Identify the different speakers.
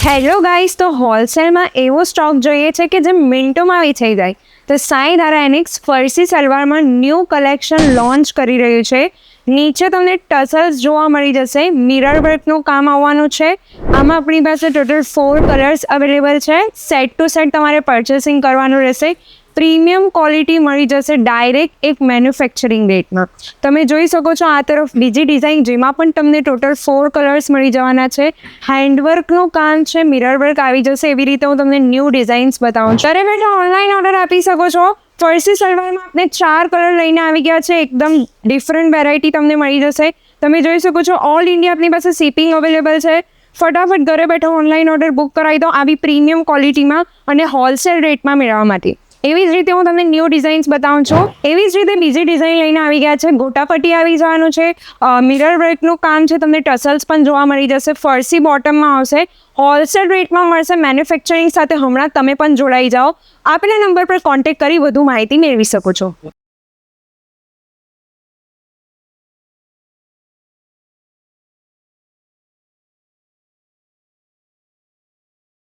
Speaker 1: Hello guys, તો હોલસેલમાં એવો stock જોઈએ છે કે જે મિનિટોમાં વેચાઈ જાય. તો સાઈ ધારાનિક્સ ફરસી સલવારમાં ન્યૂ કલેક્શન લોન્ચ કરી રહ્યું છે. નીચે તમને ટસલ્સ જોવા મળી જશે. મિરર વર્કનું કામ આવવાનું છે. આમાં આપણી પાસે ટોટલ 4 કલર્સ અવેલેબલ છે. સેટ ટુ સેટ તમારે પરચેસિંગ કરવાનું રહેશે. પ્રીમિયમ ક્વોલિટી મળી જશે ડાયરેક્ટ એક મેન્યુફેક્ચરિંગ રેટમાં. તમે જોઈ શકો છો આ તરફ બીજી ડિઝાઇન, જેમાં પણ તમને ટોટલ 4 કલર્સ મળી જવાના છે. હેન્ડવર્કનું કામ છે, મિરર વર્ક આવી જશે. એવી રીતે હું તમને ન્યૂ ડિઝાઇન્સ બતાવું છું. ઘરે બેઠા ઓનલાઈન ઓર્ડર આપી શકો છો. ફરસી સલવારમાં આપણે 4 કલર લઈને આવી ગયા છે. એકદમ ડિફરન્ટ વેરાયટી તમને મળી જશે. તમે જોઈ શકો છો ઓલ ઇન્ડિયા આપણી પાસે શિપિંગ અવેલેબલ છે. ફટાફટ ઘરે બેઠા ઓનલાઈન ઓર્ડર બુક કરાવી દો આવી પ્રીમિયમ ક્વોલિટીમાં અને હોલસેલ રેટમાં મેળવવા માટે. એવી જ રીતે હું તમને ન્યૂ ડિઝાઇન્સ બતાવું છું. એવી જ રીતે બીજી ડિઝાઇન લઈને આવી ગયા છે. ગોટાપટ્ટી આવી જવાનું છે. મિરર વર્કનું કામ છે. તમને ટસલ્સ પણ જોવા મળી જશે. ફરસી બોટમમાં આવશે. હોલસેલ રેટમાં મળશે મેન્યુફેક્ચરિંગ સાથે. હમણાં તમે પણ જોડાઈ જાઓ. આપેલા નંબર પર કોન્ટેક્ટ કરી વધુ માહિતી મેળવી શકો છો.